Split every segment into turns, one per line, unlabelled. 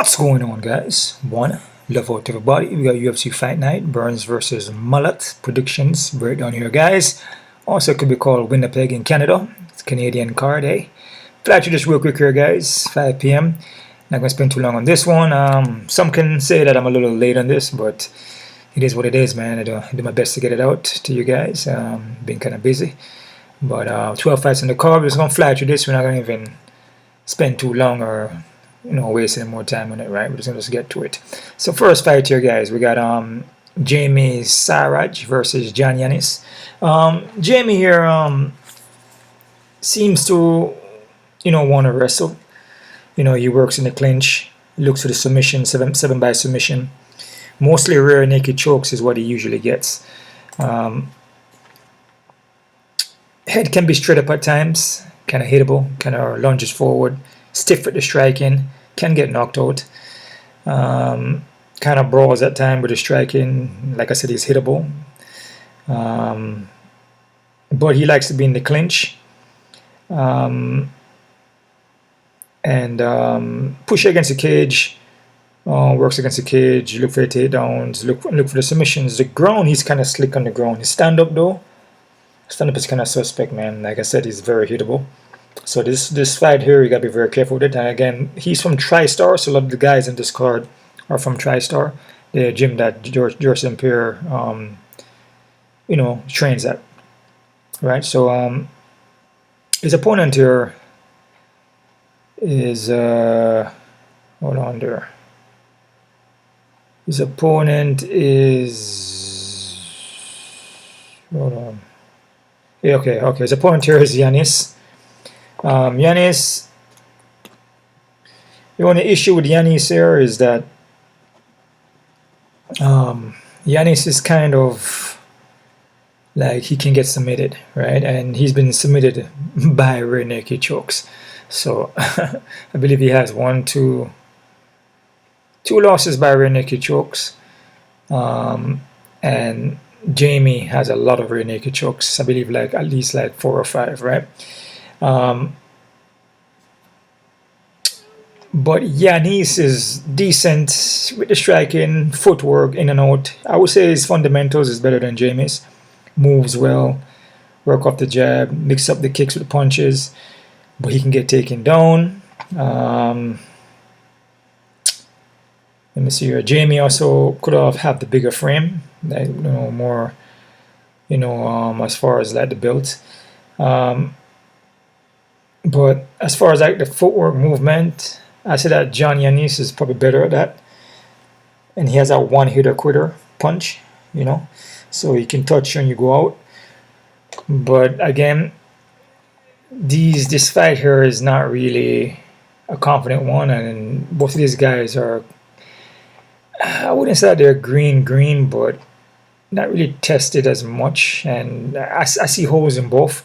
What's going on, guys? One, love out to everybody. We got UFC Fight Night, Burns versus Malott predictions breakdown here, guys. Also could be called Winnipeg in Canada. It's a Canadian card, eh? Fly through this real quick here, guys. 5 p.m. Not gonna spend too long on this one. Some can say that I'm a little late on this, but it is what it is, man. I do my best to get it out to you guys. Been kind of busy, but 12 fights in the card. We're just gonna fly through this. We're not gonna even spend too long or waste any more time on it, right? We're just gonna get to it. So first fight here, guys, we got Jamey Siraj versus John Yanis. Jamey here seems to want to wrestle. He works in the clinch, looks for the submission, 7 by submission. Mostly rear naked chokes is what he usually gets. Head can be straight up at times, kind of hittable, kind of lunges forward, stiff at the striking, can get knocked out. Kind of brawls at time with the striking. Like I said, he's hittable. But he likes to be in the clinch. And push against the cage, works against the cage, look for the takedowns, look for the submissions. The ground, he's kind of slick on the ground. His stand-up, though, stand-up is kind of suspect, man. Like I said, he's very hittable. So this fight here, you got to be very careful with it. And again, he's from TriStar, so a lot of the guys in this card are from TriStar, the gym that George St. Pierre, trains at. Right, so his opponent here is hold on there. His opponent is Yeah, okay. His opponent here is Yanis. Yanis. The only issue with Yanis here is that Yanis is kind of like he can get submitted, right? And he's been submitted by rear naked chokes. So I believe he has two losses by rear naked chokes, and Jamey has a lot of rear naked chokes. I believe at least 4 or 5, right? But Yanis is decent with the striking, footwork, in and out. I would say his fundamentals is better than Jamey's. Moves well, work off the jab, mix up the kicks with the punches. But he can get taken down. Let me see here. Jamey also could have the bigger frame, more, as far as the build. But as far as the footwork movement, I say that John Yanis is probably better at that, and he has that one hitter quitter punch, so he can touch you and you go out. But again, this fight here is not really a confident one, and both of these guys are, I wouldn't say that they're green, but not really tested as much, and I see holes in both.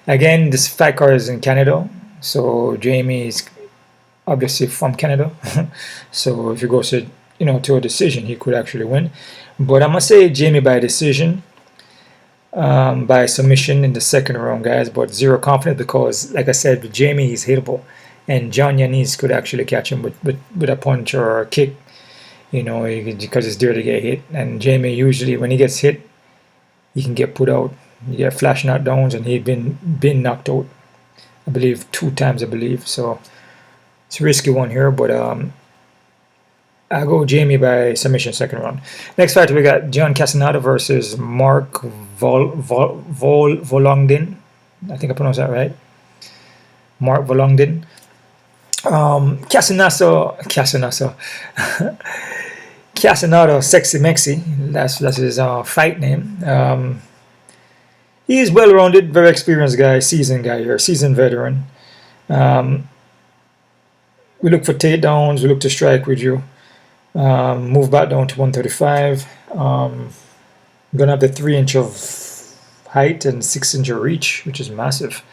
Again, this fight card is in Canada, so Jamey is obviously from Canada. So if he goes to a decision, he could actually win. But I'm gonna say Jamey by decision. By submission in the second round, guys, but zero confidence because, like I said, with Jamey, he's hittable, and John Yanis could actually catch him with a punch or a kick, because it's there to get hit. And Jamey usually, when he gets hit, he can get put out. You get flash knockdowns, and he's been knocked out, I believe 2 times, so it's a risky one here, but I go Jamey by submission second round. Next fight, we got John Castañeda versus Mark Volongdin. I think I pronounced that right. Mark Volongdin. Castañeda Sexy Mexi. That's his fight name. He is well-rounded, very experienced guy, seasoned guy here, seasoned veteran. We look for takedowns. We look to strike with you. Move back down to 135. Gonna have the 3-inch of height and 6-inch of reach, which is massive.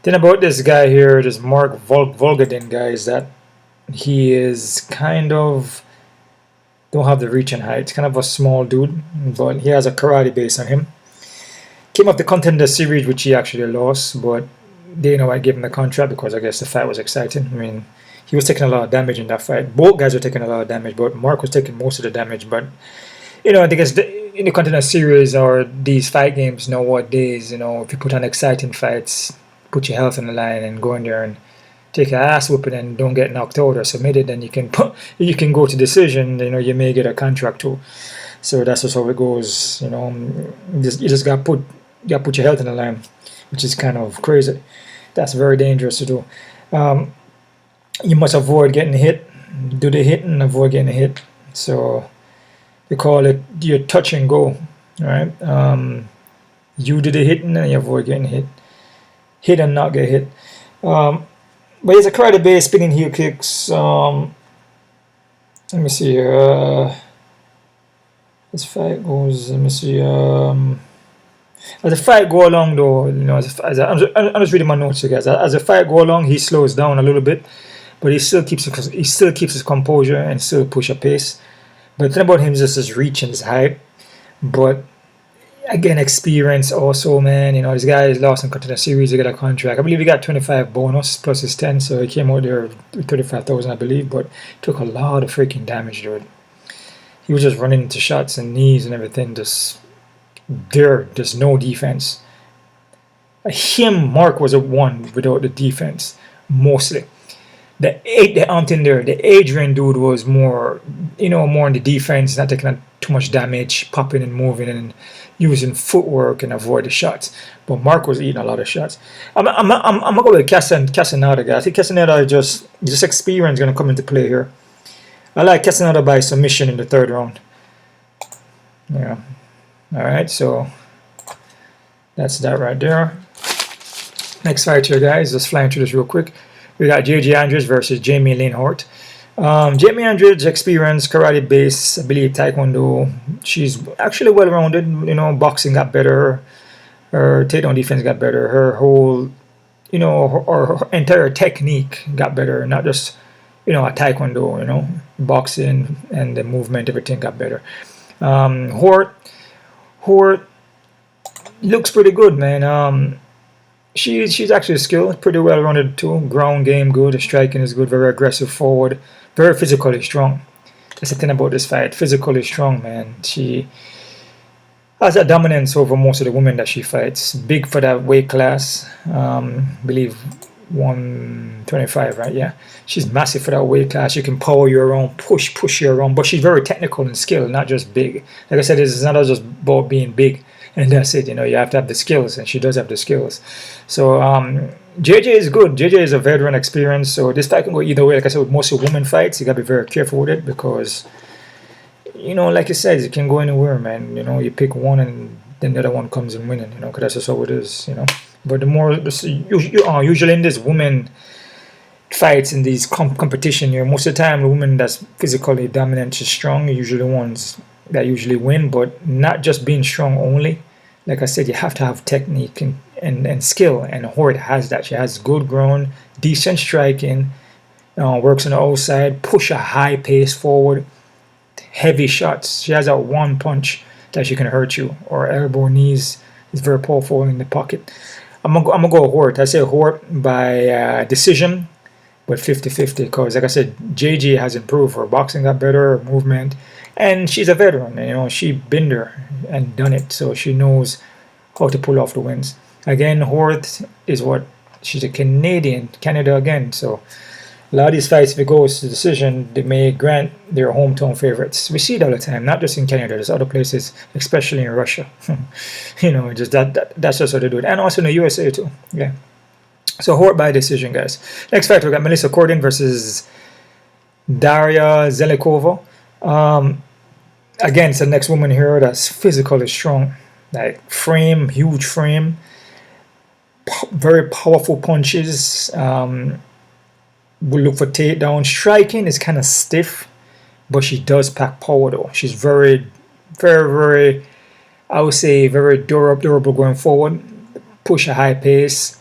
Then about this guy here, this Mark Volgadin guy, is that he is kind of don't have the reach and height. Kind of a small dude, but he has a karate base on him. Came off the Contender Series, which he actually lost, but Dana White gave him the contract because I guess the fight was exciting. I mean, he was taking a lot of damage in that fight. Both guys were taking a lot of damage, but Mark was taking most of the damage. But I think it's in the Contender Series or these fight games nowadays, if you put on exciting fights, put your health on the line and go in there and take an ass whooping and don't get knocked out or submitted, then you can go to decision. You may get a contract too. So that's just how it goes. You just got put your health on the line, which is kind of crazy. That's very dangerous to do. You must avoid getting hit. Do the hit and avoid getting hit. So we call it your touch and go. Right? You do the hitting and you avoid getting hit. Hit and not get hit. But he's a karate base spinning heel kicks. Let me see here. This fight goes. Let me see. As the fight go along, though, I'm just reading my notes here, guys. As the fight go along, he slows down a little bit, but he still keeps his composure and still push a pace. But the thing about him is just his reach and his height. But again, experience also, man. This guy is lost in Contender Series. He got a contract. I believe he got 25 bonus plus his 10, so he came out there with 35,000, I believe. But took a lot of freaking damage, dude. He was just running into shots and knees and everything. There's no defense. Mark was a one without the defense mostly. The Adrian dude was more, more in the defense, not taking too much damage, popping and moving and using footwork and avoid the shots. But Mark was eating a lot of shots. I'm gonna go with Castañeda, guys. I think Castañeda just experience gonna come into play here. I like Castañeda by submission in the third round. Yeah. All right, so that's that right there. Next fight here, guys. Just flying through this real quick. We got J.J. Andrews versus Jamey-Lyn Horth. Jamie Andrews, experience, karate base, I believe taekwondo. She's actually well-rounded. Boxing got better. Her takedown defense got better. Her whole, her entire technique got better. Not just, a taekwondo. Boxing and the movement, everything got better. Horth looks pretty good, man. She's actually skilled, pretty well rounded too. Ground game good, the striking is good, very aggressive forward, very physically strong. That's the thing about this fight, physically strong, man. She has a dominance over most of the women that she fights. Big for that weight class, believe 125, right? Yeah, she's massive for that weight class. She can power you around, push you around, but she's very technical and skilled, not just big. Like I said, it's not just about being big and that's it. You have to have the skills, and she does have the skills. So JJ is good. JJ is a veteran experience, so this fight can go either way. Like I said, with most of women fights, you gotta be very careful with it because like you said, it can go anywhere, man. You pick one and then the other one comes in winning, because that's just how it is, But the more, usually in this women fights, in these competition, most of the time the women that's physically dominant is strong, usually the ones that usually win, but not just being strong only. Like I said, you have to have technique and skill, and Horth has that. She has good ground, decent striking, works on the outside, push a high pace forward, heavy shots. She has that one punch that she can hurt you, or elbow, knees. It's very powerful in the pocket. I'm gonna go Horth. I say Horth by decision, but 50-50, because like I said, JJ has improved. Her boxing got better, her movement, and she's a veteran. She been there and done it, so she knows how to pull off the wins. Again, Horth is she's a Canada again, so a lot of these fights, if it goes to decision, they may grant their hometown favorites. We see it all the time, not just in Canada, there's other places, especially in Russia. Just that's just how they do it, and also in the USA too. Yeah. So Horth by decision, guys. Next fight, we got Melissa Croden versus Daria Zelikova. Again, it's the next woman here that's physically strong, like huge frame, very powerful punches. We'll look for takedown. Striking is kind of stiff, but she does pack power though. She's very, very, very, I would say, very durable going forward. Push a high pace.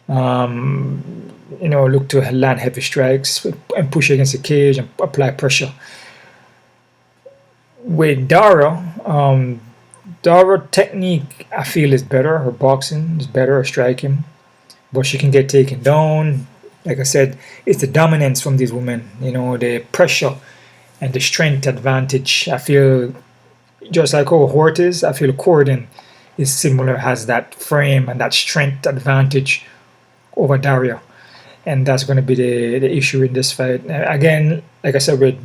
Look to land heavy strikes and push against the cage and apply pressure. With Dara, technique I feel is better. Her boxing is better, her striking, but she can get taken down. Like I said, it's the dominance from these women, you know, the pressure and the strength advantage. I feel just like how Horth is, I feel Croden is similar, has that frame and that strength advantage over Daria. And that's going to be the issue in this fight. Again, like I said, with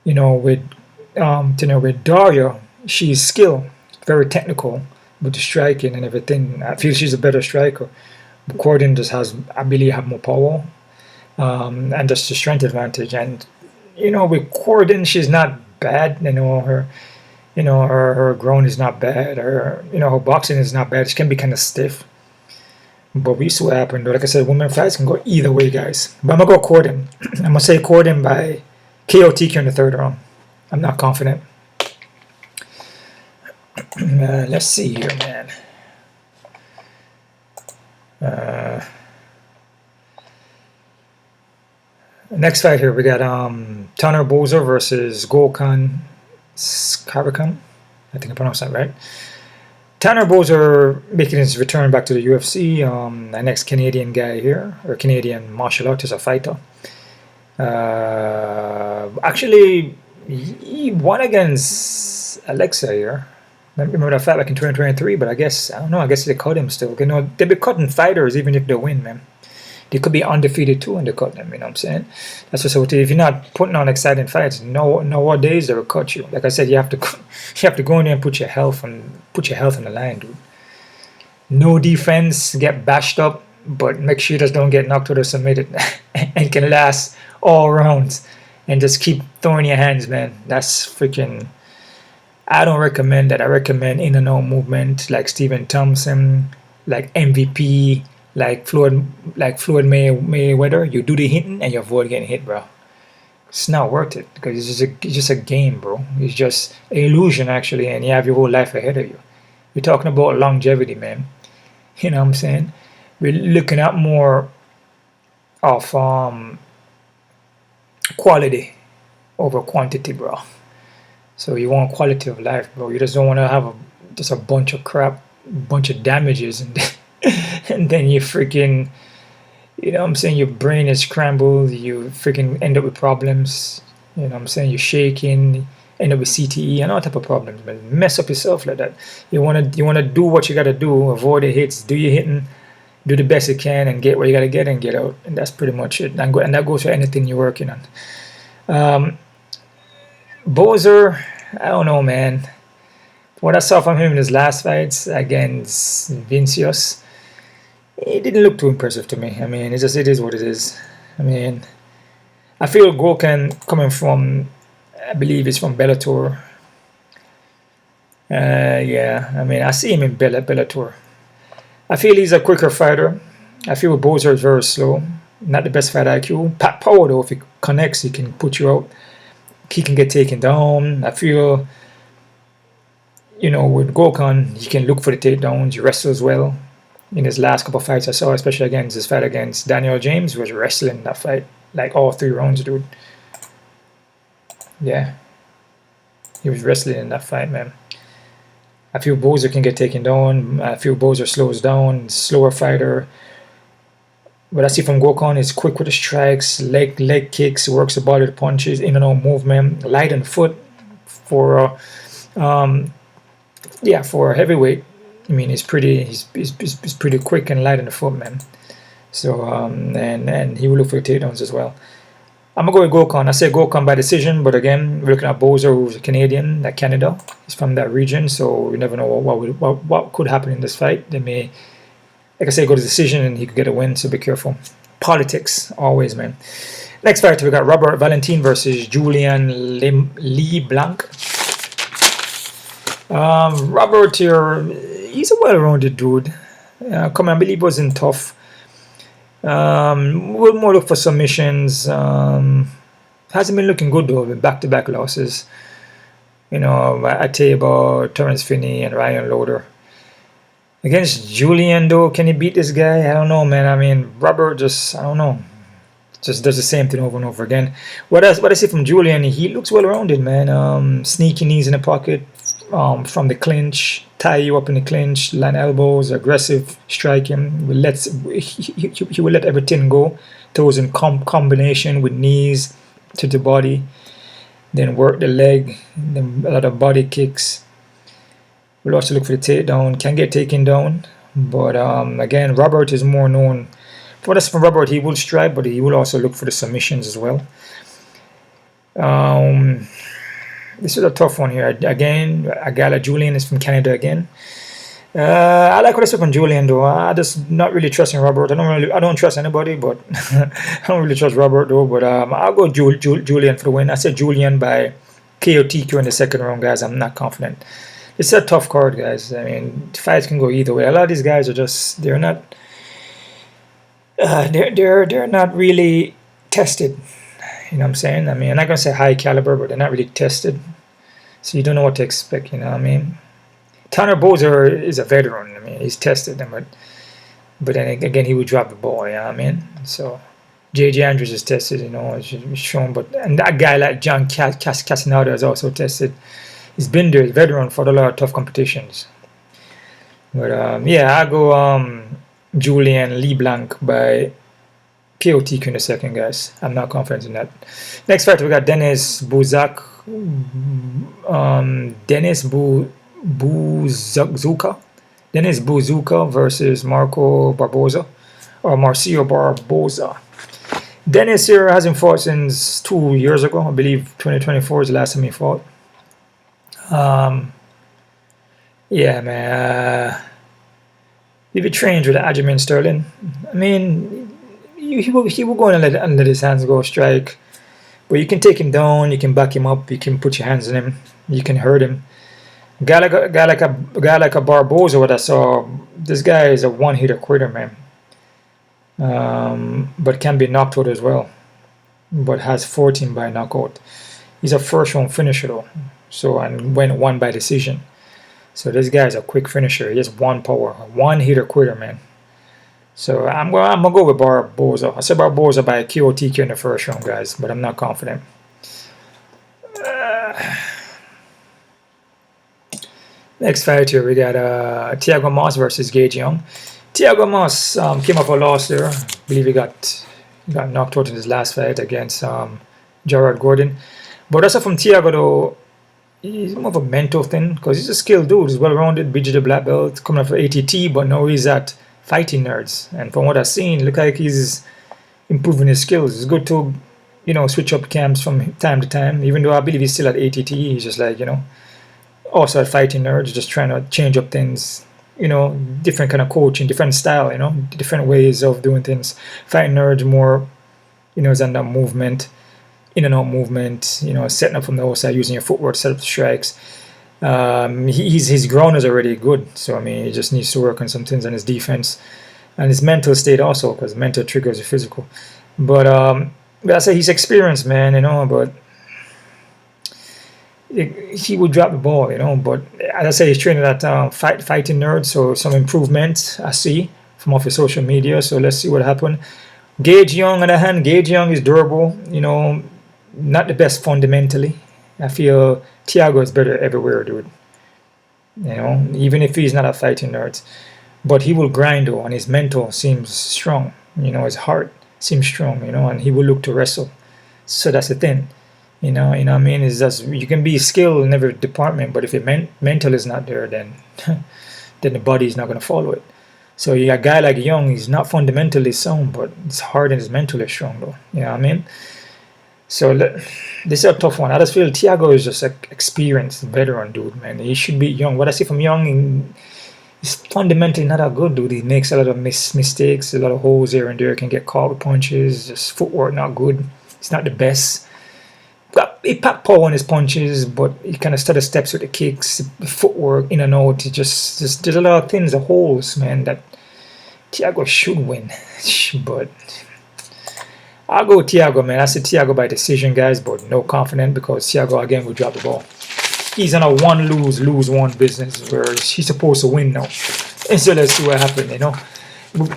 with Daria, she's skilled, very technical with the striking and everything. I feel she's a better striker. But Croden just has, I believe, have more power, and just the strength advantage. And with Croden, she's not bad. Her ground is not bad. Her boxing is not bad. She can be kind of stiff. But we see what happened. Like I said, women fights can go either way, guys. But I'm going to go Croden. I'm going to say Croden by KO TQ in the third round. I'm not confident. Let's see here, man. Next fight here, we got Tanner Boser versus Gökhan Saricam. I think I pronounced that right. Tanner Boser making his return back to the UFC. The next Canadian guy here, or Canadian martial artist or fighter. Actually, he won against Alexa here. I remember that fight back in 2023, but I don't know, I guess they cut him still. They be cutting fighters even if they win, man. They could be undefeated too and they cut them, you know what I'm saying? That's just what if you're not putting on exciting fights, nowadays they will cut you. Like I said, you have to go in there and put your health on the line, dude. No defense, get bashed up, but make sure you just don't get knocked out or submitted and can last all rounds and just keep throwing your hands, man. That's freaking, I don't recommend that. I recommend in and out movement like Stephen Thompson, like MVP, like Floyd Mayweather. You do the hitting and you avoid getting hit, bro. It's not worth it because it's just a game, bro. It's just an illusion, actually, and you have your whole life ahead of you. We're talking about longevity, man. You know what I'm saying? We're looking at more of quality over quantity, bro. So you want quality of life, bro. You just don't want to have just a bunch of crap, bunch of damages, and and then you freaking, you know what I'm saying, your brain is scrambled, you freaking end up with problems, you know what I'm saying, you're shaking, end up with CTE and all type of problems, man. Mess up yourself like that. You wanna do what you gotta do, avoid the hits, do your hitting, do the best you can, and get what you gotta get and get out. And that's pretty much it. And that goes for anything you're working on. Boser, I don't know, man. What I saw from him in his last fights against Vinicius, it didn't look too impressive to me. I mean, it is what it is. I mean, I feel Gökhan coming from, I believe it's from Bellator. Yeah, I mean, I see him in Bellator. I feel he's a quicker fighter. I feel Boser is very slow. Not the best fight IQ. Pat power, though, if he connects, he can put you out. He can get taken down. I feel, with Gökhan, he can look for the takedowns. He wrestles well. In his last couple of fights I saw, especially against his fight against Daniel James, was wrestling that fight. Like all 3 rounds, dude. Yeah. He was wrestling in that fight, man. I feel Boser can get taken down. I feel Boser slows down. Slower fighter. What I see from Gökhan is quick with the strikes, leg kicks, works the body with punches, in and out movement, light on foot for for a heavyweight. I mean, he's pretty quick and light on the foot, man. So and he will look for takedowns as well. I'm gonna go with Gökhan. I say Gökhan by decision, but again, we're looking at Boser, who's a Canadian, like Canada. He's from that region, so we never know what could happen in this fight. They may, like I say, go to decision and he could get a win. So be careful. Politics, always, man. Next fight, we got Robert Valentin versus Julien Leblanc. Robert here, he's a well-rounded dude. I believe wasn't tough. We'll more look for submissions. Hasn't been looking good though, with back-to-back losses. Ateba, Terence Finney, and Ryan Loader. Against Julien though, can he beat this guy? I don't know, man. I mean, Robert just, I don't know. Just does the same thing over and over again. What I see from Julien, he looks well-rounded, man. Sneaky knees in the pocket, from the clinch, tie you up in the clinch, land elbows, aggressive striking. He will let everything go. Those in combination with knees to the body. Then work the leg, then a lot of body kicks. We'll also look for the takedown. Can get taken down, but again, Robert is more known. For us, from Robert, he will strike, but he will also look for the submissions as well. This is a tough one here. Again, a guy like Julien is from Canada again. I like what I said from Julien though. I just not really trusting Robert. I don't trust anybody, but I don't really trust Robert though. But I'll go Julien for the win. I said Julien by KO TQ in the second round, guys. I'm not confident. It's a tough card, guys. I mean, fights can go either way. A lot of these guys are just they're not really tested. You know what I'm saying? I mean, I'm not gonna say high caliber, but they're not really tested. So you don't know what to expect. You know what I mean? Tanner Boser is a veteran. I mean, he's tested them, but then again, he would drop the ball. You know what I mean? So J.J. Andrews is tested. You know, it's shown. But and that guy like John Castañeda is also tested. He's been there, veteran for a lot of tough competitions. But yeah, I go Julien Leblanc by KO TQ in the second, guys. I'm not confident in that. Next fight, we got Denis Buzak. Denis Buzuka versus Márcio Barbosa. Denis here hasn't fought since 2 years ago. I believe 2024 is the last time he fought. Yeah, man. He be trained with Aljamain Sterling. I mean, he will go and let his hands go strike. But you can take him down, you can back him up, you can put your hands on him, you can hurt him. A guy like a Barbosa, what I saw, this guy is a one-hitter quitter, man. But can be knocked out as well. But has 14 by knockout. He's a first-round finisher though. So and won by decision. So this guy is a quick finisher. He has one power, one-hitter quitter, man. So I'm gonna go with Barbosa. I said Barbosa by KO TQ in the first round, guys, but I'm not confident. Next fight here, we got Thiago Moisés versus Gage Young. Thiago Moisés came off a loss there. I believe he got knocked out in his last fight against Gerard Gordon. But also from Thiago though, he's more of a mental thing because he's a skilled dude. He's well-rounded, BJJ black belt, coming off of ATT, but now he's at Fighting Nerds, and from what I've seen, look like he's improving his skills. It's good to, you know, switch up camps from time to time. Even though I believe he's still at ATT, he's just like, you know, also at Fighting Nerds, just trying to change up things. You know, different kind of coaching, different style. You know, different ways of doing things. Fighting Nerds more, you know, is on that movement, in and out movement. You know, setting up from the outside, using your footwork to set up the strikes. His ground is already good, so I mean he just needs to work on some things on his defense and his mental state also, because mental triggers the physical. But I say he's experienced, man, you know, but he would drop the ball, you know. But as I say, he's training at Fighting Nerds, so some improvement I see from off his social media. So let's see what happens. Gage Young on the hand, Gage Young is durable, you know, not the best fundamentally. I feel Thiago is better everywhere, dude. You know, even if he's not a Fighting Nerds. But he will grind, though, and his mental seems strong. You know, his heart seems strong, you know, and he will look to wrestle. So that's the thing. You know what I mean? Is that you can be skilled in every department, but if your mental is not there, then the body is not going to follow it. So you got a guy like Young, he's not fundamentally sound, but his heart and his mental is strong, though. You know what I mean? So this is a tough one. I just feel Thiago is just an experienced veteran, dude, man. He should be Young. What I see from Young, he's fundamentally not that good, dude. He makes a lot of mistakes, a lot of holes here and there, can get caught with punches, just footwork not good. It's not the best. He packed power on his punches, but he kind of stutter steps with the kicks, footwork in and out. He just there's a lot of things, the holes, man, that Thiago should win. But I'll go with Thiago, man. I said Thiago by decision, guys, but no confident because Thiago again will drop the ball. He's on a lose one business where he's supposed to win now. And so let's see what happens, you know.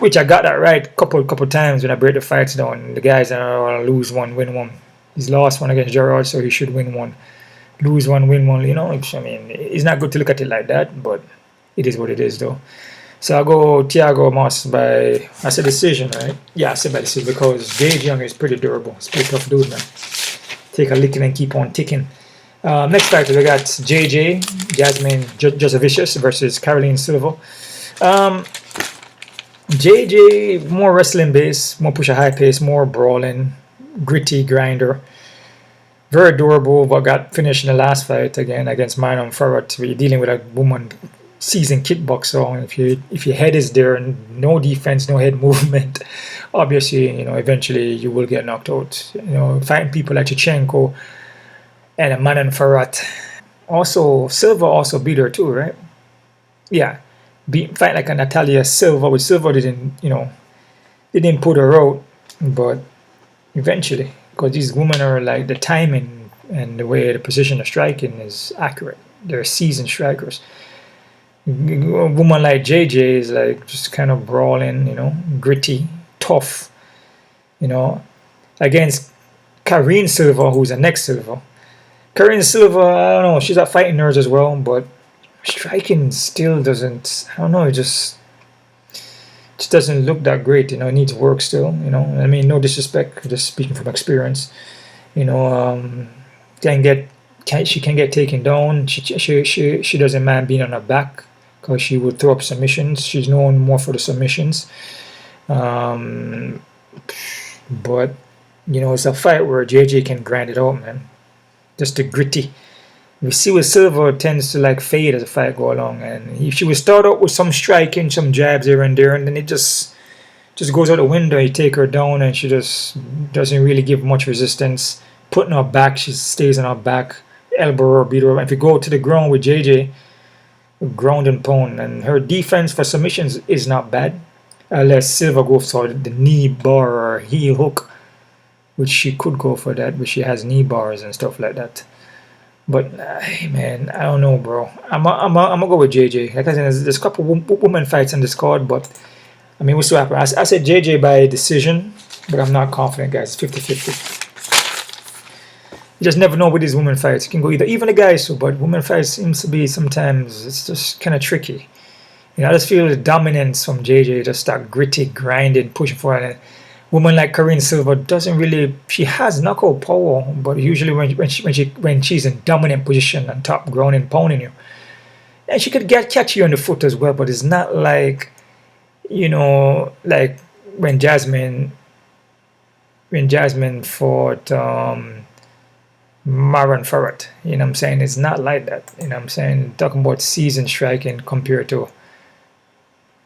Which I got that right couple times when I break the fights down. The guys are lose one, win one. He's lost one against Gerard, so he should win one. lose one, win one, you know. I mean, it's not good to look at it like that, but it is what it is, though. So I'll go Thiago Moisés by, I said decision, right? Yeah, I said by decision because Gage Young is pretty durable. It's pretty tough dude, man. Take a licking and keep on ticking. Next fighter, we got Jasmine Jasudavicius versus Caroline Silva. JJ, more wrestling base, more push a high pace, more brawling, gritty grinder. Very durable, but got finished in the last fight again against Mandel Nallo KO. We're dealing with a woman seasoned kickboxer. If your head is there and no defense, no head movement, obviously, you know, eventually you will get knocked out. You know, fighting people like Chichenko and Mandel Nallo KO. Also, Silva also beat her too, right? Yeah. Fight like a Natalia Silva, which Silva didn't put her out, but eventually, because these women are like, the timing and the way the position of striking is accurate. They're seasoned strikers. A woman like JJ is like just kind of brawling, you know, gritty, tough, you know, against Caroline Silva, who's the next Silva. Caroline Silva, I don't know, she's got fighting nerves as well, but striking still doesn't, I don't know, it just doesn't look that great, you know. It needs work still, you know. I mean, no disrespect, just speaking from experience, you know. She can get taken down. She doesn't mind being on her back because she would throw up submissions. She's known more for the submissions, but you know, it's a fight where JJ can grind it out, man. Just the gritty. We see with Silva tends to like fade as the fight go along, and if she would start out with some striking, some jabs here and there, and then it just goes out the window. You take her down, and she just doesn't really give much resistance. Putting her back, she stays on her back, elbow her, beat her. If you go to the ground with JJ, ground and pound, and her defense for submissions is not bad, unless Silva goes for the knee bar or heel hook, which she could go for that, but she has knee bars and stuff like that. But man, I don't know, bro. I'm gonna go with JJ. Like I said, there's a couple women fights on this card, but I mean, we'll see what happens. I said JJ by decision, but I'm not confident, guys. 50-50. You just never know with these women fights. You can go either, even the guys too, but women fights seems to be sometimes, it's just kind of tricky. You know, I just feel the dominance from JJ, just that gritty, grinding, pushing for it. Woman like Caroline Silva doesn't really, she has knockout power, but usually when she's in dominant position on top, grounding, pounding you, and she could catch you on the foot as well. But it's not like, you know, like when Jasmine fought Mandel Nallo KO. You know what I'm saying? It's not like that. You know what I'm saying? Talking about seasoned striking compared to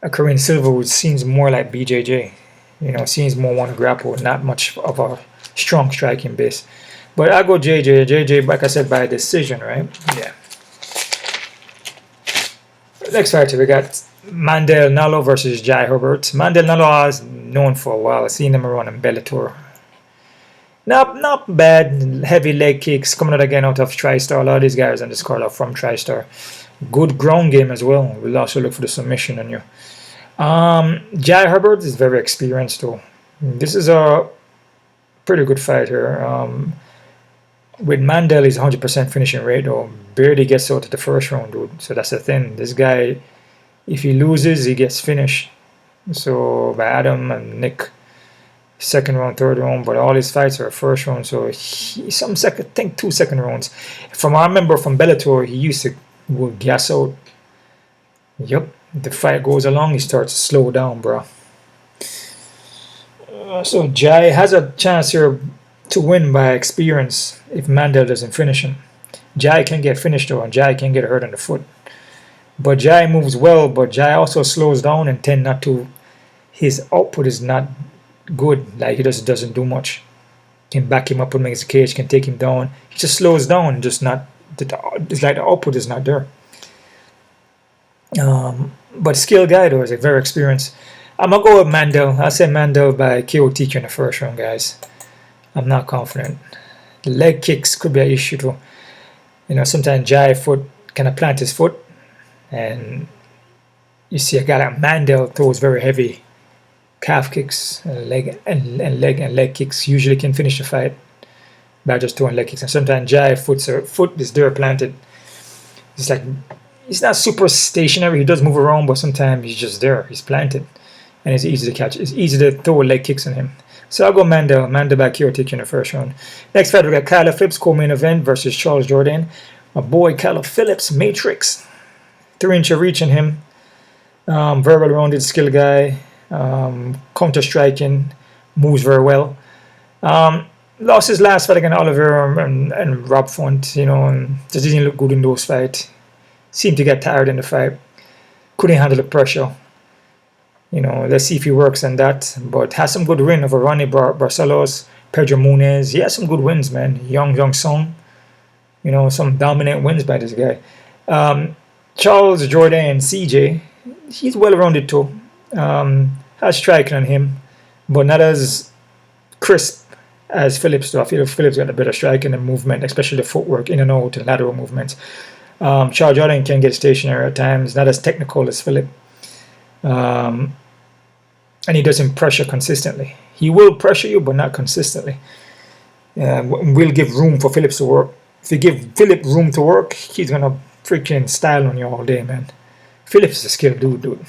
a Caroline Silva, which seems more like BJJ. You know, seems more one grapple, not much of a strong striking base. But I go JJ. JJ, like I said, by decision, right? Yeah. Next fighter, we got Mandel Nallo versus Jai Herbert. Mandel Nallo is known for a while. I've seen him around in Bellator. Not bad. Heavy leg kicks coming out again out of TriStar. A lot of these guys on this card are from TriStar. Good ground game as well. We'll also look for the submission on you. Jai Herbert is very experienced though. This is a pretty good fight here. With Mandel, he's 100% finishing rate though. Barely gets out of the first round, dude. So that's the thing. This guy, if he loses, he gets finished. So by Adam and Nick, second round, third round, but all his fights are first round. So I think 2 second rounds. From I remember from Bellator, he used to go gas out. Yep. The fight goes along, he starts to slow down, bro. So Jai has a chance here to win by experience if Mandel doesn't finish him. Jai can get finished though, and Jai can get hurt on the foot. But Jai moves well, but Jai also slows down and tend not to. His output is not good, like he just doesn't do much. Can back him up and make the cage, can take him down. He just slows down, just not. It's like the output is not there. But skilled guy though, is a very experienced. I'm gonna go with Mandel. I say Mandel by KOTQ in the first round, guys. I'm not confident. The leg kicks could be an issue too. You know, sometimes Jai foot kind of plant his foot, and you see a guy like Mandel throws very heavy calf kicks and leg kicks. Usually can finish the fight. by just throwing leg kicks. And sometimes Jai foot is there planted. It's like, he's not super stationary. He does move around, but sometimes he's just there. He's planted. And it's easy to catch. It's easy to throw leg kicks on him. So I'll go Mandel by KO taking the first round. Next fight, we got Kyler Phillips, co-main event versus Charles Jourdain. My boy Kyler Phillips, Matrix. 3-inch of reach in him. Very well-rounded skill guy. Counter-striking. Moves very well. Lost his last fight against Oliver and Rob Font, and just didn't look good in those fights. Seemed to get tired in the fight. Couldn't handle the pressure. Let's see if he works on that. But has some good win over Ronnie Barcelos, Pedro Munez. He has some good wins, man. Young Song. Some dominant wins by this guy. Charles Jourdain, CJ. He's well-rounded too. Has striking on him, but not as crisp as Phillips do. I feel Phillips got a better striking and movement, especially the footwork in and out and lateral movements. Charles Jourdain can get stationary at times, not as technical as Philip. And he doesn't pressure consistently. He will pressure you, but not consistently. We'll give room for Phillips to work. If you give Philip room to work, he's going to freaking style on you all day, man. Phillips is a skilled dude.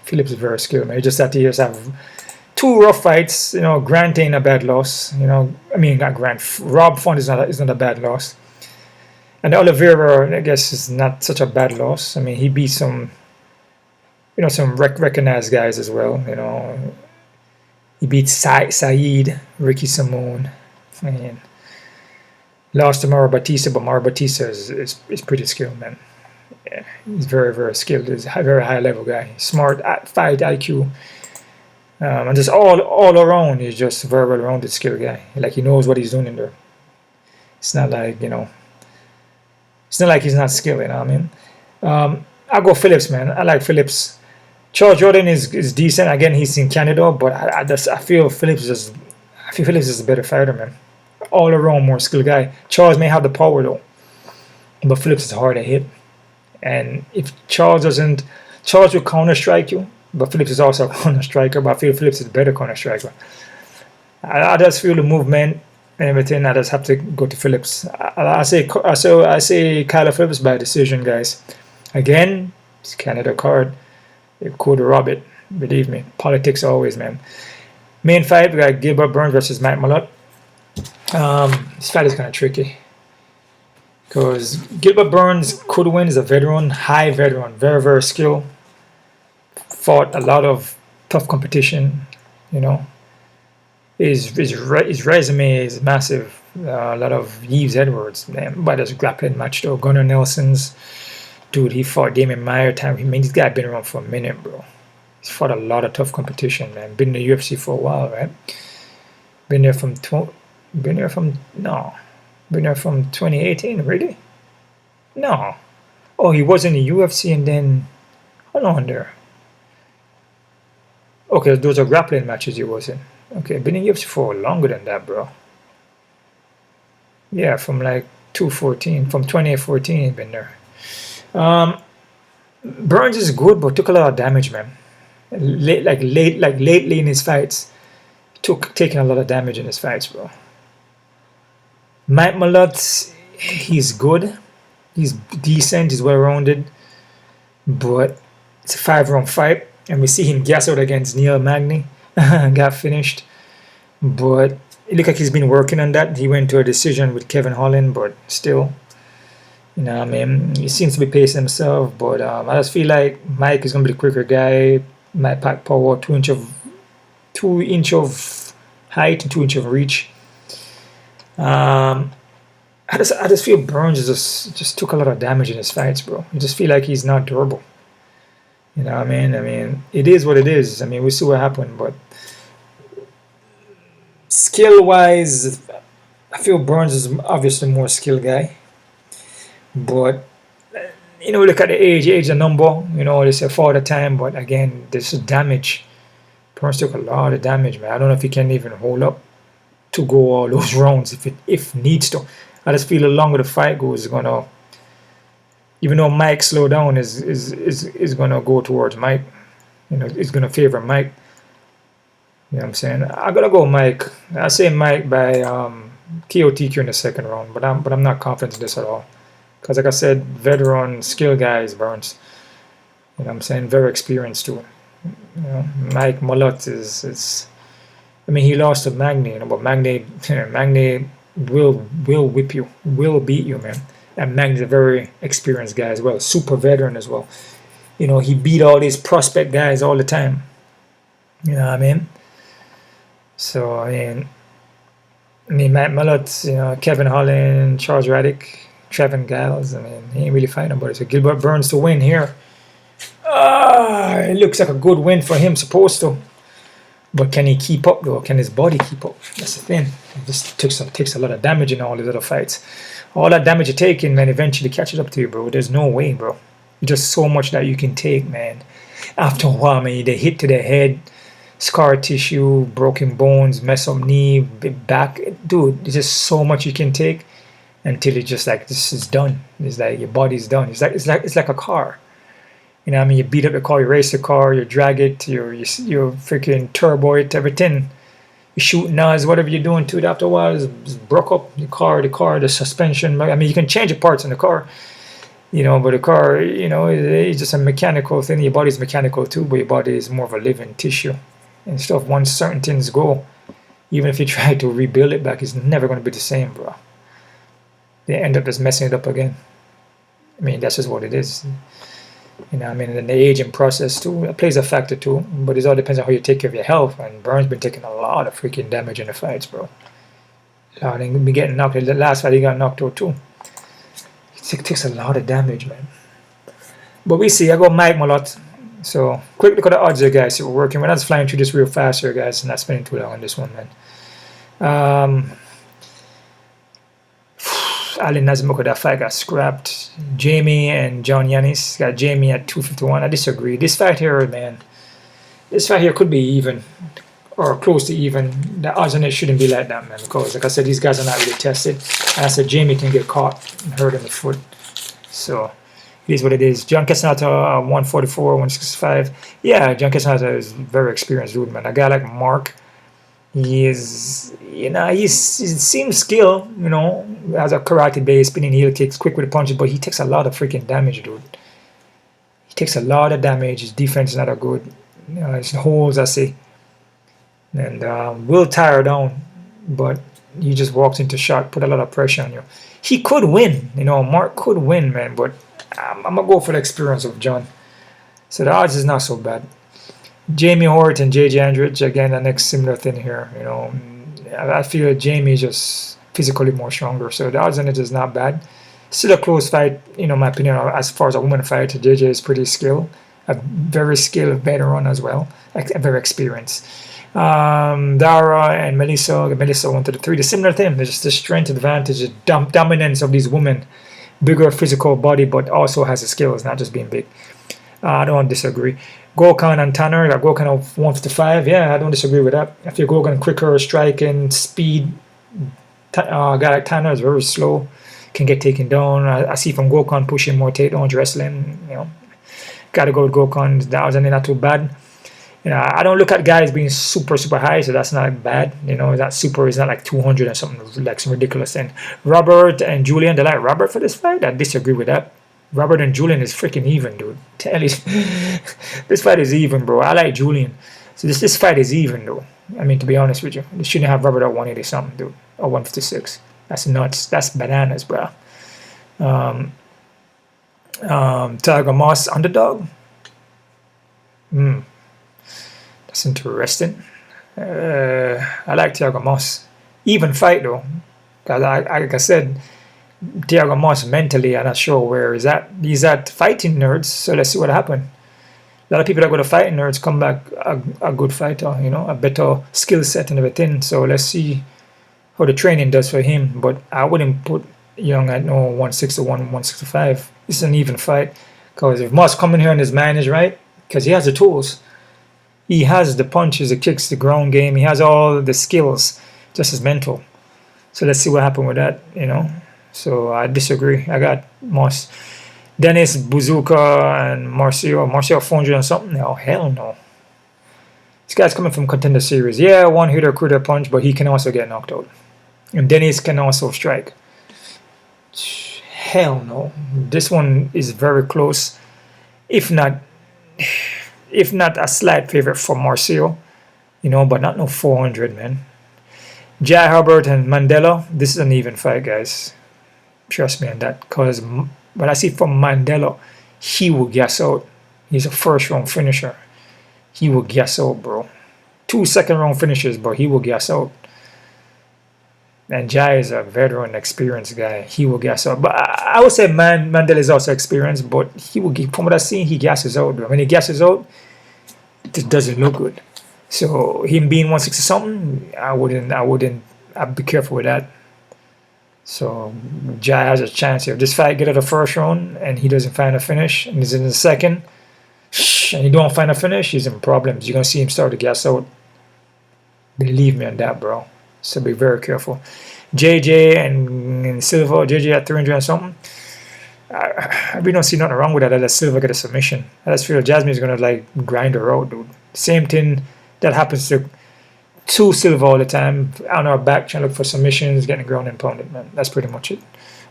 Phillips is very skilled, man. He just had to have 2 rough fights. Grant ain't a bad loss. Not Grant. Rob Font is not a bad loss. And Oliveira, I guess, is not such a bad loss. He beat some, some recognized guys as well. He beat Saeed, Ricky Simone. Lost to Mauro Batista, but Mauro Batista is pretty skilled, man. Yeah, he's very, very skilled. He's a very high level guy. Smart, fight IQ. And just all around, he's just a very well rounded skilled guy. Like, he knows what he's doing in there. It's not like, it's not like he's not skilled, I'll go Phillips, man. I like Phillips. Charles Jourdain is decent. Again, he's in Canada, but I feel Phillips is a better fighter, man. All around more skilled guy. Charles may have the power though, but Phillips is hard to hit. And if Charles will counter strike you, but Phillips is also a counter striker. But I feel Phillips is a better counter striker. I just feel the movement and everything. I just have to go to Phillips. I say Kyler Phillips by decision, guys. Again, it's Canada card. They could rob it. Believe me, politics always, man. Main fight, we got Gilbert Burns versus Mike Malott. This fight is kind of tricky because Gilbert Burns could win. Is a veteran, high veteran, very, very skilled. Fought a lot of tough competition. His resume is massive. A lot of Yves Edwards, man. But there's a grappling match though. Gunnar Nelson's dude. He fought Damien Meyer time. This guy been around for a minute, bro. He's fought a lot of tough competition, man. Been in the UFC for a while, right? Been there from 2018, really? No. Oh, he was in the UFC and then, hold on there. Okay, those are grappling matches he was in. Okay, been in UFC for longer than that, bro. Yeah, from like 2014, he's been there. Burns is good, but took a lot of damage, man. Lately in his fights, taking a lot of damage in his fights, bro. Mike Malott, he's good. He's decent. He's well-rounded. But it's a 5-round fight. And we see him gas out against Neil Magny. Got finished. But it looked like he's been working on that. He went to a decision with Kevin Holland, but still. He seems to be pacing himself. But I just feel like Mike is going to be the quicker guy. Mike pack power, 2 inch of height and 2 inch of reach. I just feel Burns just took a lot of damage in his fights, bro. I just feel like he's not durable. It is what it is. We'll see what happens, but skill-wise, I feel Burns is obviously more skilled guy. But look at the age. Age is a number. They say for the time, but again, there's damage. Burns took a lot of damage, man. I don't know if he can even hold up to go all those rounds if needs to. I just feel the longer the fight goes, even though Mike slow down, is gonna go towards Mike. It's gonna favor Mike. You know what I'm saying? I gotta go Mike. I say Mike by KO TQ in the second round, but I'm not confident in this at all. Because like I said, veteran skill guys, Burns. You know what I'm saying? Very experienced too. You know, Mike Malott is I mean, he lost to Magny, you know, but Magny will whip you, will beat you, man. And Magny's a very experienced guy as well, super veteran as well. You know, he beat all these prospect guys all the time. You know what I mean? So I mean, Matt Malott, you know, Kevin Holland, Charles Raddick, Trevin Giles. I mean, he ain't really fighting nobody. So Gilbert Burns to win here. It looks like a good win for him, supposed to. But can he keep up though? Can his body keep up? That's the thing. It just takes a lot of damage in all these other fights. All that damage you're taking, man, eventually catches up to you, bro. There's no way, bro. Just so much that you can take, man. After a while, man, they hit to the head, scar tissue, broken bones, mess up knee, back. Dude, there's just so much you can take until it's just like, this is done. It's like your body's done. It's like a car. You know what I mean? You beat up the car, you race the car, you drag it, you freaking turbo it, everything. You shoot noise, whatever you're doing to it, after a while, it's broke up the car, the suspension. I mean, you can change the parts in the car, you know, but the car, you know, it's just a mechanical thing. Your body's mechanical too, but your body is more of a living tissue and stuff. Once certain things go, even if you try to rebuild it back, it's never going to be the same, bro. They end up just messing it up again. I mean, that's just what it is. You know, I mean, and the aging process too, it plays a factor too. But it all depends on how you take care of your health. And Burns been taking a lot of freaking damage in the fights, bro. I think be getting knocked. The last fight he got knocked out too. It takes a lot of damage, man. But we see. I got Mike Malott. So quick look at the odds here, guys. So we're working. We're not flying through this real fast here, guys. Not spending too long on this one, man. Ali Nazimoko, that fight got scrapped. Jamey and John Yanis got Jamey at 251. I disagree. This fight here, man, this fight here could be even or close to even. The odds on it shouldn't be like that, man, because like I said, these guys are not really tested. And I said Jamey can get caught and hurt in the foot. So it is what it is. John Castañeda 144, 165. Yeah, John Castañeda is very experienced dude, man. A guy like Mark, he is, you know, he seems skilled, you know, has a karate base, spinning heel kicks, quick with the punches, but he takes a lot of freaking damage, dude. He takes a lot of damage. His defense is not that good. You know, his holes, I say. And will tire down, but he just walks into shot, put a lot of pressure on you. He could win, you know, Mark could win, man, but I'm going to go for the experience of John. So the odds is not so bad. Jamey-Lyn Horth and JJ Andrich, again, the next similar thing here. You know, I feel Jamey is just physically more stronger, so the odds on it is not bad. Still a close fight, you know, my opinion. As far as a woman fight, JJ is pretty skilled, a very skilled veteran as well, very experienced. Dara and Melissa 1 to 3, the similar thing. There's just the strength advantage, the dominance of these women, bigger physical body, but also has the skills, not just being big. I don't disagree. Gökhan and Tanner, got Gökhan of 155. Yeah, I don't disagree with that. I feel Gökhan quicker, striking, speed. A guy like Tanner is very slow, can get taken down. I see from Gökhan pushing more takedowns, wrestling. You know, gotta go with Gökhan. That was not too bad. You know, I don't look at guys being super high, so that's not bad. You know, that super is not like 200 or something, like some ridiculous thing. Robert and Julien, they like Robert for this fight. I disagree with that. Robert and Julien is freaking even, dude. Tell you, this fight is even, bro. I like Julien. So this fight is even, though. I mean, to be honest with you, they shouldn't have Robert at 180 something, dude, or 156. That's nuts. That's bananas, bro. Thiago Moss underdog. That's interesting. I like Thiago Moss. Even fight though, because like I said, Thiago Moss mentally, I'm not sure where he's at. He's at Fighting Nerds, so let's see what happens. A lot of people that go to Fighting Nerds come back a good fighter, you know, a better skill set and everything. So let's see how the training does for him. But I wouldn't put Young at no 161, 165. It's an even fight, because if Moss coming here and his mind is right, because he has the tools. He has the punches, the kicks, the ground game. He has all the skills, just his mental. So let's see what happens with that, you know. So I disagree. I got Moss. Dennis Buzuka and Marcio 400 and something. Oh, hell no. This guy's coming from Contender Series. Yeah, one hitter, critter punch, but he can also get knocked out. And Dennis can also strike. Hell no. This one is very close, if not a slight favorite for Marcio, you know, but not no 400, man. Jai Herbert and Mandela, this is an even fight, guys. Trust me on that, because what I see from Mandela, he will gas out. He's a first round finisher. He will gas out, bro. 2 second round finishes, but he will gas out. And Jai is a veteran, experienced guy. He will gas out. But I would say Mandela is also experienced, but he will, from what I've seen, he gasses out. When he gasses out, it doesn't look good. So him being 160 something, I'd be careful with that. So Jai has a chance here. If this fight get out of the first round and he doesn't find a finish, and he's in the second, and he don't find a finish, he's in problems. You're gonna see him start to gas out. Believe me on that, bro. So be very careful. JJ and Silva, JJ at 300 and something. I really don't see nothing wrong with that. That Silva get a submission. I just feel Jasmine is gonna like grind her out, dude. Same thing that happens to Silva all the time. On our back, trying to look for submissions, getting ground and pounded, man. That's pretty much it.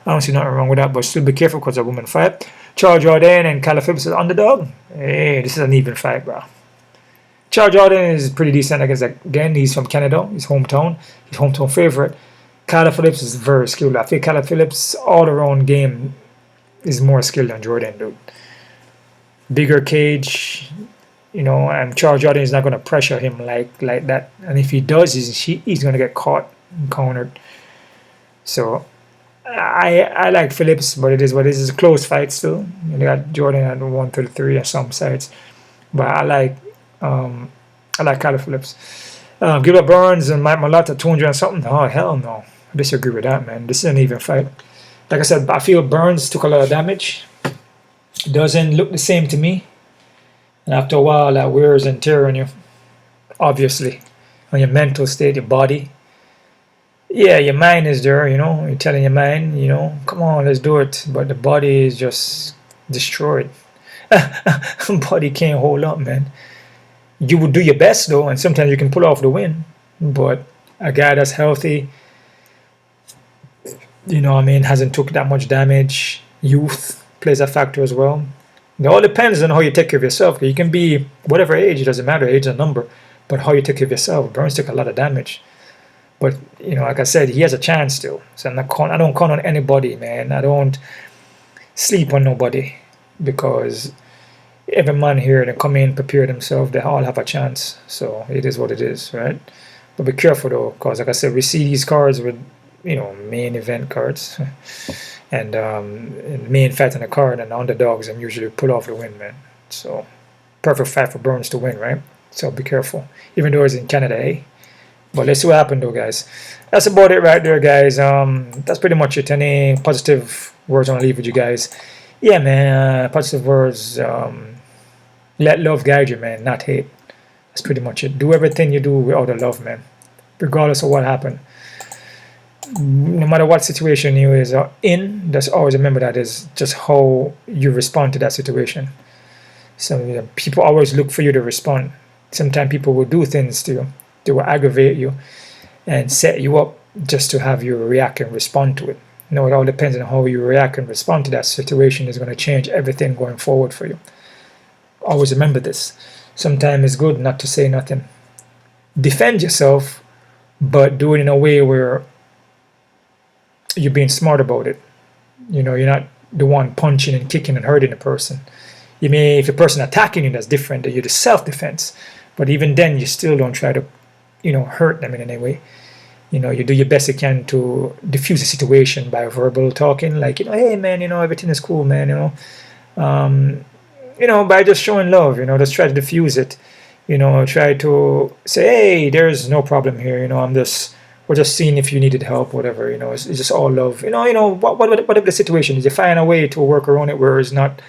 I don't see nothing wrong with that, but still be careful because it's a woman fight. Charles Jordan and Callum Phillips is underdog. Hey, this is an even fight, bro. Charles Jordan is pretty decent. Again, he's from Canada. His hometown favorite. Callum Phillips is very skilled. I think Callum Phillips all-around game is more skilled than Jordan, dude. Bigger cage, you know, and Charles Jordan is not going to pressure him like that. And if he does, he's going to get caught and cornered. So I like Phillips, but it is what it is. It's a close fight still. You got Jordan at 133 on some sides, but I like Callum Phillips. Gilbert Burns and Mike Malott at 200 and something. Oh hell no, I disagree with that, man. This is an even fight. Like I said, I feel Burns took a lot of damage. It doesn't look the same to me. And after a while, that wears and tear on you. Obviously, on your mental state, your body. Yeah, your mind is there, you know. You're telling your mind, you know, come on, let's do it. But the body is just destroyed. Body can't hold up, man. You would do your best, though, and sometimes you can pull off the win. But a guy that's healthy, you know what I mean, hasn't took that much damage. Youth plays a factor as well. It all depends on how you take care of yourself. You can be whatever age, it doesn't matter, age is a number. But how you take care of yourself. Burns took a lot of damage. But, you know, like I said, he has a chance still. So I don't count on anybody, man. I don't sleep on nobody. Because every man here, they come in, prepare themselves, they all have a chance. So it is what it is, right? But be careful, though, because, like I said, we see these cards with, you know, main event cards. And main fight on the card, and the underdogs, and usually pull off the win, man. So perfect fight for Burns to win, right? So be careful. Even though it's in Canada, eh? But let's see what happened, though, guys. That's about it right there, guys. That's pretty much it. Any positive words I want to leave with you guys? Yeah, man. Positive words. Let love guide you, man, not hate. That's pretty much it. Do everything you do with all the love, man. Regardless of what happened. No matter what situation you is in, just always remember that is just how you respond to that situation. So you know, people always look for you to respond. Sometimes people will do things to you. They will aggravate you and set you up just to have you react and respond to it. No, it all depends on how you react and respond to that situation is going to change everything going forward for you. Always remember this. Sometimes it's good not to say nothing. Defend yourself, but do it in a way where you're being smart about it. You know, you're not the one punching and kicking and hurting the person. You may, if the person attacking you, that's different. You're the self-defense. But even then, you still don't try to, you know, hurt them in any way. You know, you do your best you can to diffuse the situation by verbal talking, like, you know, hey man, you know, everything is cool, man, you know, by just showing love, you know, just try to diffuse it. You know, try to say, hey, there's no problem here, you know, we're just seeing if you needed help, whatever, you know, it's just all love. Whatever the situation is, you find a way to work around it where it's not,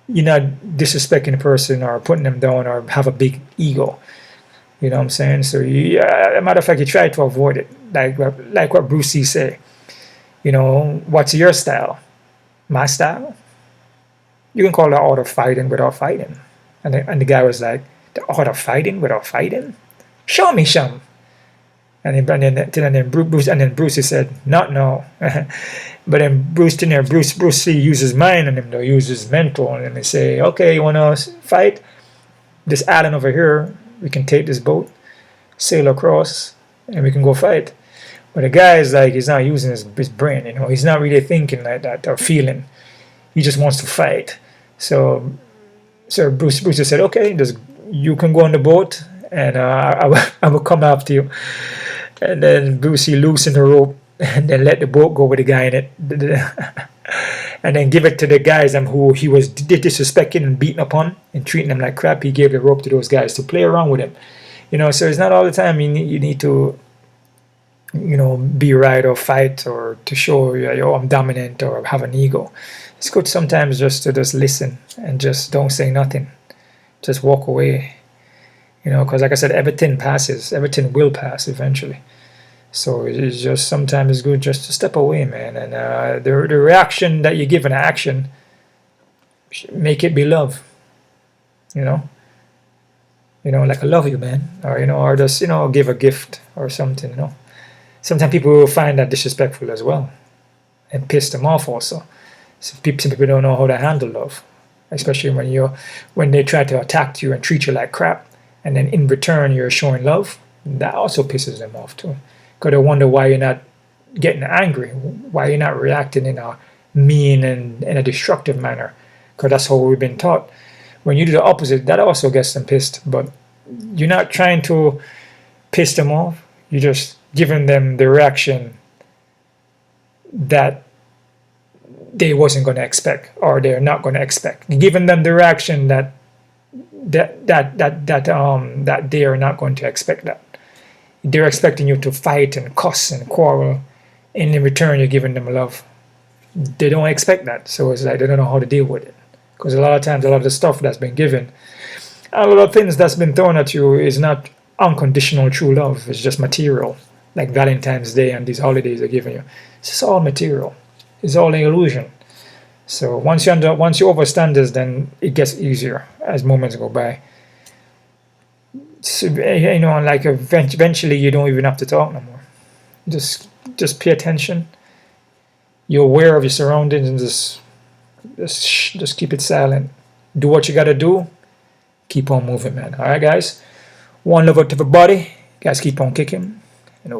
you're not disrespecting the person or putting them down or have a big ego. You know what I'm saying? So, a matter of fact, you try to avoid it. Like what Bruce Lee say. You know, what's your style? My style? You can call the art of fighting without fighting. And the guy was like, the art of fighting without fighting? Show me some. And then Brucey said, "Not no." But then Bruce Lee uses mind and him though, uses mental, and then they say, "Okay, you wanna fight? This island over here, we can take this boat, sail across, and we can go fight." But the guy is like, he's not using his brain, you know, he's not really thinking like that or feeling. He just wants to fight. So Bruce said, "Okay, you can go on the boat, and I will come after you." And then Brucey loosened the rope and then let the boat go with the guy in it. And then give it to the guys who he was disrespecting and beating upon and treating them like crap. He gave the rope to those guys to play around with him. You know, so it's not all the time you need to, you know, be right or fight or to show, yo, I'm dominant or have an ego. It's good sometimes just to just listen and just don't say nothing. Just walk away. You know, because like I said, everything passes. Everything will pass eventually. So it's just sometimes it's good just to step away, man. And the reaction that you give an action, make it be love. You know, like I love you, man, or or just give a gift or something. You know, sometimes people will find that disrespectful as well, and piss them off also. Some people don't know how to handle love, especially when they try to attack you and treat you like crap. And then in return, you're showing love. That also pisses them off too. Because they wonder why you're not getting angry, why you're not reacting in a mean and in a destructive manner. Because that's how we've been taught. When you do the opposite, that also gets them pissed. But you're not trying to piss them off. You're just giving them the reaction that they wasn't going to expect, or they're not going to expect. You're giving them the reaction that they are not going to expect that. They're expecting you to fight and cuss and quarrel, and in return you're giving them love. They don't expect that, so it's like they don't know how to deal with it. Because a lot of times, a lot of the stuff that's been given, a lot of things that's been thrown at you is not unconditional true love. It's just material, like Valentine's Day and these holidays are giving you. It's just all material. It's all an illusion. So once you understand this, then it gets easier as moments go by. So, like eventually you don't even have to talk no more. Just pay attention. You're aware of your surroundings and just keep it silent. Do what you gotta do. Keep on moving, man. All right, guys. One love out to everybody. Guys, keep on kicking. And